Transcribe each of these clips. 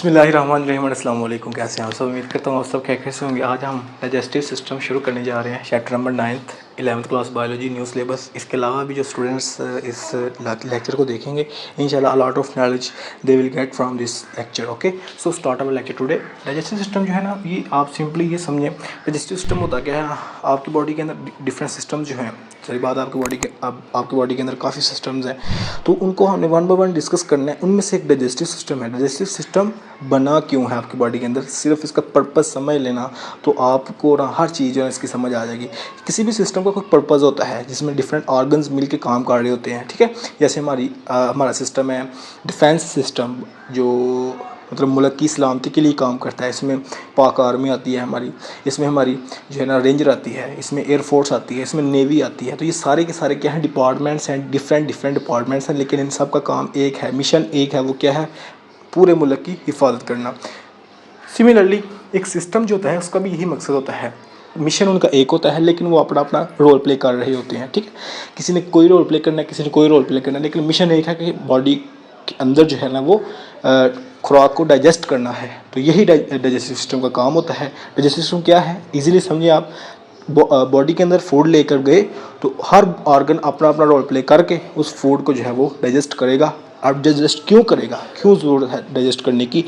बिस्मिल्लाहिर्रहमानिर्रहीम, अस्सलाम वालेकुम। कैसे हैं आप सब? उम्मीद करता हूँ आप सब खैरियत से होंगे। आज हम डाइजेस्टिव सिस्टम शुरू करने जा रहे हैं, chapter number 9th 11th class biology new syllabus. इसके अलावा भी जो स्टूडेंट्स इस लेक्चर को देखेंगे, इंशाल्लाह lot of knowledge they will get from this lecture. Okay, so start our lecture today. Digestive system जो है ना, ये आप सिंपली ये समझें, डाइजेस्टिव सिस्टम होता क्या है, आपकी बॉडी के अंदर डिफरेंट सिस्टम जो हैं, सही बात है, आपकी बॉडी के अंदर काफ़ी सिस्टम्स हैं, तो उनको हमने वन बाय वन डिस्कस करना है। उनमें से एक डाइजेस्टिव सिस्टम है। डाइजेस्टिव सिस्टम बना क्यों है आपकी बॉडी के अंदर, सिर्फ इसका पर्पस समझ लेना तो आपको ना हर चीज़ जो है इसकी समझ आ जाएगी। किसी भी सिस्टम का कोई पर्पस होता है जिसमें डिफरेंट ऑर्गन्स मिलके काम कर रहे होते हैं, ठीक है। जैसे हमारा सिस्टम है डिफेंस सिस्टम, जो मतलब मुल्क की सलामती के लिए काम करता है। इसमें पाक आर्मी आती है हमारी, इसमें हमारी जो है ना रेंजर आती है, इसमें एयरफोर्स आती है, इसमें नेवी आती है। तो ये सारे के सारे क्या हैं, डिपार्टमेंट्स हैं, डिफरेंट डिपार्टमेंट्स हैं, लेकिन इन सब का काम एक है, मिशन एक है। वो क्या है? पूरे मुल्क की हिफाजत करना। सिमिलरली एक सिस्टम जो होता है उसका भी यही मकसद होता है। मिशन उनका एक होता है, लेकिन वो अपना अपना रोल प्ले कर रहे होते हैं, ठीक है। किसी ने कोई रोल प्ले करना है, किसी ने कोई रोल प्ले करना है, लेकिन मिशन एक है कि बॉडी के अंदर जो है ना वो खुराक को डाइजेस्ट करना है। तो यही डाइजेस्टिव सिस्टम का काम होता है। डाइजेस्टिव सिस्टम क्या है, इजीली समझिए आप। बॉडी के अंदर फूड लेकर गए तो हर ऑर्गन अपना अपना रोल प्ले करके उस फूड को जो है वो डाइजेस्ट करेगा। अब डाइजेस्ट क्यों करेगा, क्यों ज़रूरत है डाइजेस्ट करने की?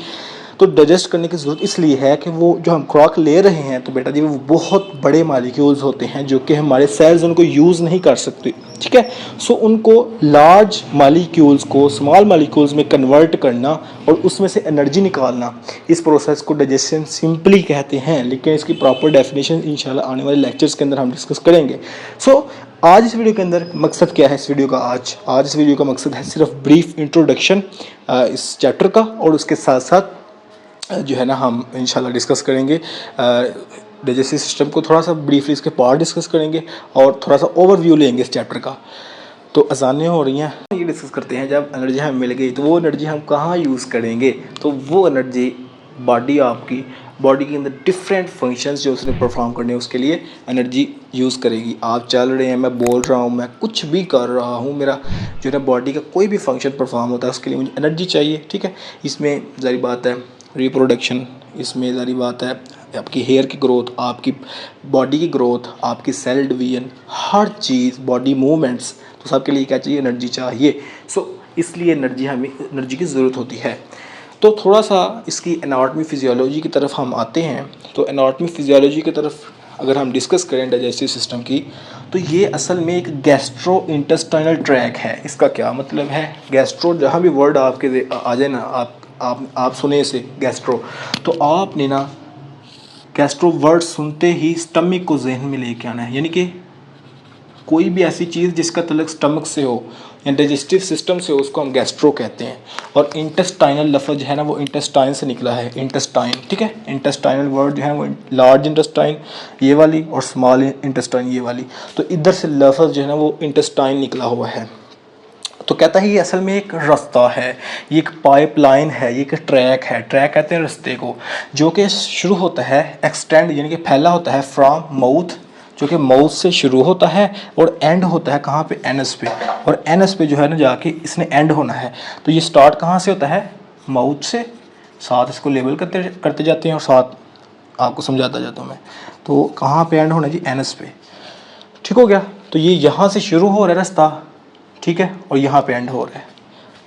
तो डाइजेस्ट करने की ज़रूरत इसलिए है कि वो जो हम खुराक ले रहे हैं, तो बेटा जी वो बहुत बड़े मालिक्यूल्स होते हैं जो कि हमारे सेल्स उनको यूज़ नहीं कर सकते, ठीक है। सो उनको लार्ज मालिक्यूल्स को स्मॉल मालिक्यूल्स में कन्वर्ट करना और उसमें से एनर्जी निकालना, इस प्रोसेस को डाइजेशन सिंपली कहते हैं। लेकिन इसकी प्रॉपर डेफिनेशन इंशाल्लाह आने वाले लेक्चर्स के अंदर हम डिस्कस करेंगे। सो आज इस वीडियो के अंदर मकसद क्या है, इस वीडियो का आज इस वीडियो का मकसद है सिर्फ ब्रीफ इंट्रोडक्शन इस चैप्टर का, और उसके साथ साथ जो है ना हम इंशाल्लाह डिस्कस करेंगे डाइजेस्टिव सिस्टम को, थोड़ा सा ब्रीफली इसके पार्ट डिस्कस करेंगे और थोड़ा सा ओवरव्यू लेंगे इस चैप्टर का। तो आसानियाँ हो रही हैं, ये डिस्कस करते हैं। जब एनर्जी हमें मिल गई तो वो एनर्जी हम कहाँ यूज़ करेंगे? तो वो एनर्जी आपकी बॉडी के अंदर डिफरेंट फंक्शंस जो उसने परफॉर्म करने हैं उसके लिए एनर्जी यूज़ करेगी। आप चल रहे हैं, मैं बोल रहा हूँ, मैं कुछ भी कर रहा हूँ, मेरा जो है बॉडी का कोई भी फंक्शन परफॉर्म होता है, उसके लिए मुझे एनर्जी चाहिए, ठीक है। इसमें ज़ाहिर बात है रिप्रोडक्शन, इसमें ज़ाहिर बात है आपकी हेयर की ग्रोथ, आपकी बॉडी की ग्रोथ, आपकी सेल डिवीजन, हर चीज़, बॉडी मूवमेंट्स, तो सबके लिए क्या चाहिए? एनर्जी चाहिए। सो इसलिए हमें एनर्जी की ज़रूरत होती है। तो थोड़ा सा इसकी एनाटॉमी फिजियोलॉजी की तरफ हम आते हैं। तो एनाटॉमी फिजियोलॉजी की तरफ अगर हम डिस्कस करें डाइजेस्टिव सिस्टम की, तो ये असल में एक गैस्ट्रो इंटेस्टाइनल ट्रैक है। इसका क्या मतलब है? गैस्ट्रो, जहाँ भी वर्ड आपके आ जाए ना, आप सुने इसे गैस्ट्रो, तो आपने ना गैस्ट्रो वर्ड सुनते ही स्टमक को जहन में लेके आना है। यानी कि कोई भी ऐसी चीज़ जिसका तल्लुक स्टमक से हो या डाइजेस्टिव सिस्टम से हो, उसको हम गैस्ट्रो कहते हैं। और इंटेस्टाइनल लफ्ज़ है ना, वो इंटेस्टाइन से निकला है, इंटेस्टाइन, ठीक है। इंटेस्टाइनल वर्ड जो है वो लार्ज इंटेस्टाइन ये वाली और स्मॉल इंटेस्टाइन ये वाली, तो इधर से लफ्ज़ जो है ना वो इंटेस्टाइन निकला हुआ है। तो कहता है ये असल में एक रास्ता है, ये एक पाइपलाइन है, ये एक ट्रैक है। ट्रैक कहते हैं रास्ते को, जो कि शुरू होता है एक्सटेंड यानी कि फैला होता है फ्रॉम माउथ, जो कि माउथ से शुरू होता है और एंड होता है कहाँ पे? एनस पे। और एनस पे जो है ना जाके इसने एंड होना है। तो ये स्टार्ट कहाँ से होता है? माउथ से। साथ इसको लेबल करते जाते हैं और साथ आपको समझाता जाता हूँ मैं। तो कहाँ पे एंड होना जी? एनस पे, ठीक हो गया। तो ये यहाँ से शुरू हो रहा है रास्ता, ठीक है, और यहाँ पे एंड हो रहा है।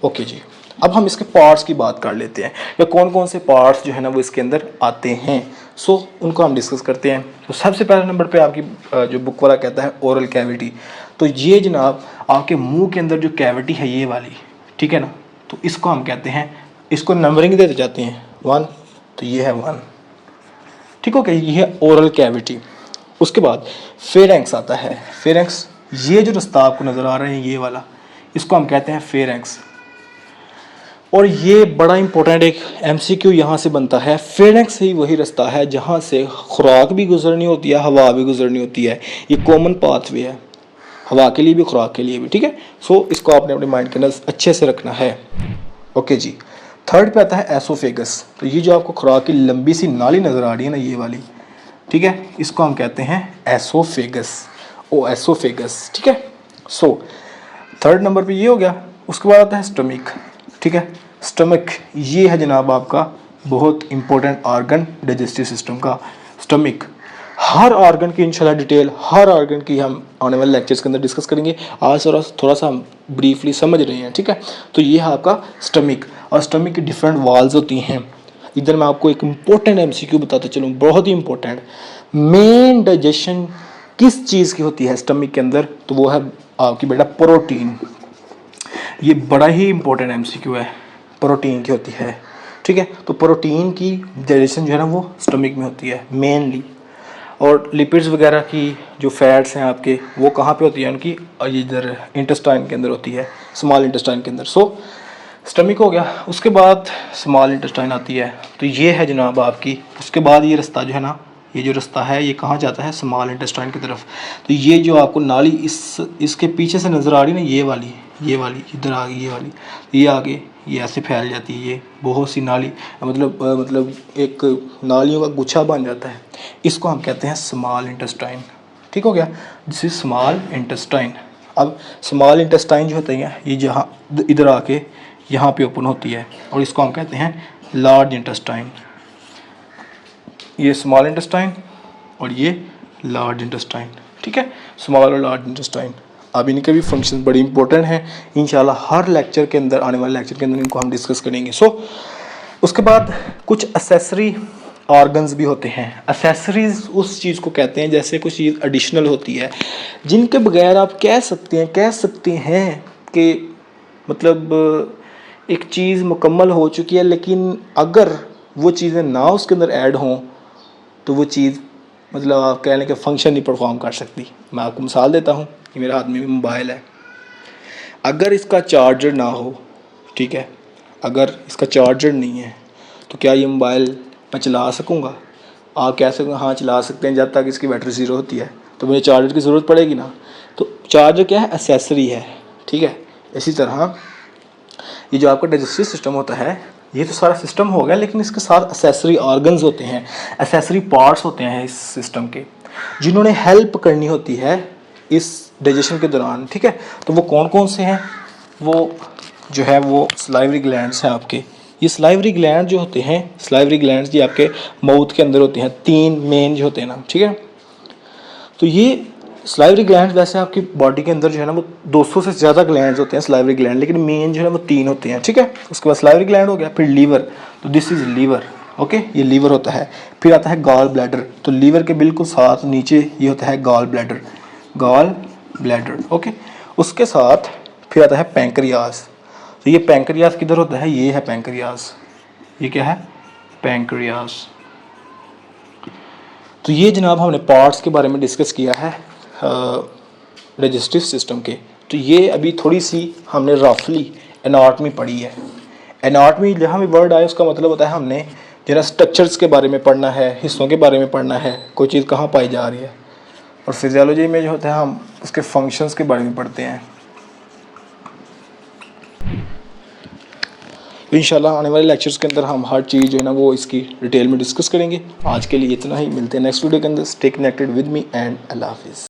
ओके जी, अब हम इसके पार्ट्स की बात कर लेते हैं, या कौन कौन से पार्ट्स जो है ना वो इसके अंदर आते हैं। सो उनको हम डिस्कस करते हैं। तो सबसे पहले नंबर पे आपकी जो बुक वाला कहता है ओरल कैविटी। तो ये जनाब आपके मुंह के अंदर जो कैविटी है ये वाली, ठीक है ना, तो इसको हम कहते हैं, इसको नंबरिंग देते जाते हैं 1, तो ये है 1, ठीक हो गया, ये है ओरल कैविटी। उसके बाद फेरेंक्स आता है। फेरेंक्स, ये जो रास्ता आपको नज़र आ रहा है ये वाला, इसको हम कहते हैं फेरेंक्स। और ये बड़ा इंपॉर्टेंट एक एमसीक्यू यहाँ से बनता है। फेरेंक्स ही वही रास्ता है जहाँ से खुराक भी गुजरनी होती है, हवा भी गुजरनी होती है। ये कॉमन पाथवे है, हवा के लिए भी खुराक के लिए भी, ठीक है। सो इसको आपने अपने माइंड के अंदर अच्छे से रखना है। ओके जी, थर्ड पे आता है एसोफेगस। तो ये जो आपको खुराक की लंबी सी नाली नज़र आ रही है ना ये वाली, ठीक है, इसको हम कहते हैं एसोफेगस, एसोफेगस, ठीक है। सो थर्ड नंबर पे ये हो गया। उसके बाद आता है स्टमक, ठीक है। स्टमक ये है जनाब आपका बहुत इंपॉर्टेंट ऑर्गन डाइजेस्टिव सिस्टम का, स्टमक। हर ऑर्गन की इंशाल्लाह डिटेल, हर ऑर्गन की हम आने वाले लेक्चर्स के अंदर डिस्कस करेंगे। आज थोड़ा सा हम ब्रीफली समझ रहे हैं, ठीक है। तो ये है आपका स्टमक, और स्टमक की डिफरेंट वाल्स होती हैं। इधर मैं आपको एक इम्पोर्टेंट MCQ बताते चलूँ, बहुत ही इंपॉर्टेंट। मेन डाइजेशन किस चीज़ की होती है स्टमक के अंदर, तो वो है आपकी बेटा प्रोटीन। ये बड़ा ही इंपॉर्टेंट MCQ है, प्रोटीन की होती है, ठीक है। तो प्रोटीन की डाइजेशन जो है ना वो स्टमक में होती है मेनली। और लिपिड्स वगैरह की जो फैट्स हैं आपके, वो कहाँ पे होती है उनकी, इधर इंटेस्टाइन के अंदर होती है, स्मॉल इंटेस्टाइन के अंदर। सो स्टमक हो गया, उसके बाद स्मॉल इंटेस्टाइन आती है। तो ये है जनाब आपकी, उसके बाद ये रास्ता जो है ना, ये जो रास्ता है ये कहाँ जाता है, स्मॉल इंटेस्टाइन की तरफ। तो ये जो आपको नाली इसके पीछे से नज़र आ रही है ना, ये वाली इधर आ गई, ये वाली, ये आगे ये ऐसे फैल जाती है, ये बहुत सी नाली, मतलब एक नालियों का गुच्छा बन जाता है। इसको हम कहते हैं स्मॉल इंटेस्टाइन, ठीक हो गया। This is small intestine. अब स्मॉल इंटेस्टाइन जो होता है ये जहाँ इधर आके यहाँ पे ओपन होती है, और इसको हम कहते हैं लार्ज इंटेस्टाइन। ये स्मॉल इंटेस्टाइन और ये लार्ज इंटेस्टाइन, ठीक है, स्मॉल और लार्ज इंटेस्टाइन। अब इनके भी फंक्शन बड़ी इंपॉर्टेंट हैं, इंशाल्लाह हर लेक्चर के अंदर, आने वाले लेक्चर के अंदर इनको हम डिस्कस करेंगे। उसके बाद कुछ एसेसरी ऑर्गन्स भी होते हैं। एसेसरीज उस चीज़ को कहते हैं जैसे कुछ चीज़ एडिशनल होती है, जिनके बगैर आप कह सकते हैं कि मतलब एक चीज़ मुकम्मल हो चुकी है, लेकिन अगर वो चीज़ें ना उसके अंदर ऐड हों तो वो चीज़ मतलब आप कह लें कि फंक्शन नहीं परफॉर्म कर सकती। मैं आपको मिसाल देता हूँ कि मेरे हाथ में भी मोबाइल है, अगर इसका चार्जर ना हो, ठीक है, अगर इसका चार्जर नहीं है तो क्या ये मोबाइल मैं चला सकूँगा? आप कह सकते हैं हाँ चला सकते हैं, जब तक इसकी बैटरी ज़ीरो होती है तो मुझे चार्जर की ज़रूरत पड़ेगी ना। तो चार्जर क्या है, एसेसरी है, ठीक है। इसी तरह ये जो आपका डाइजेस्टिव सिस्टम होता है, ये तो सारा सिस्टम हो गया, लेकिन इसके साथ एसेसरी ऑर्गन्स होते हैं, एसेसरी पार्ट्स होते हैं इस सिस्टम के, जिन्होंने हेल्प करनी होती है इस डाइजेशन के दौरान, ठीक है। तो वो कौन कौन से हैं, वो जो है वो सलाइवरी ग्लैंड्स हैं आपके। ये सलाइवरी ग्लैंड जो होते हैं, सलाइवरी ग्लैंड्स ये आपके माउथ के अंदर होते हैं, 3 मेन जो होते हैं ना, ठीक है। तो ये सलाइवरी ग्लैंड वैसे आपकी बॉडी के अंदर जो है ना वो 200 से ज़्यादा ग्लैंड्स होते हैं सलाइवरी ग्लैंड, लेकिन मेन जो है वो 3 होते हैं, ठीक है। उसके बाद सलाइवरी ग्लैंड हो गया, फिर लीवर, तो दिस इज़ लीवर, ओके, ये लीवर होता है। फिर आता है गॉल ब्लैडर, तो लीवर के बिल्कुल साथ नीचे ये होता है गॉल ब्लैडर, ओके। उसके साथ फिर आता है पैंक्रियास, तो ये पैंक्रियास किधर होता है, ये है पैंक्रियास, ये क्या है, पैंक्रियास। तो ये जनाब हमने पार्ट्स के बारे में डिस्कस किया है डाइजेस्टिव सिस्टम के। तो ये अभी थोड़ी सी हमने रफली एनाटॉमी पढ़ी है। एनाटॉमी जहाँ भी वर्ड आए उसका मतलब होता है हमने जरा स्ट्रक्चर्स के बारे में पढ़ना है, हिस्सों के बारे में पढ़ना है, कोई चीज़ कहाँ पाई जा रही है। और फिजियोलॉजी में जो होता है हम उसके फंक्शंस के बारे में पढ़ते हैं। तो इंशाल्लाह आने वाले लेक्चर्स के अंदर हम हर चीज़ जो है ना वो इसकी डिटेल में डिस्कस करेंगे। आज के लिए इतना ही, मिलते हैं नेक्स्ट वीडियो के अंदर। Stay connected with me and अल्लाह हाफिज़।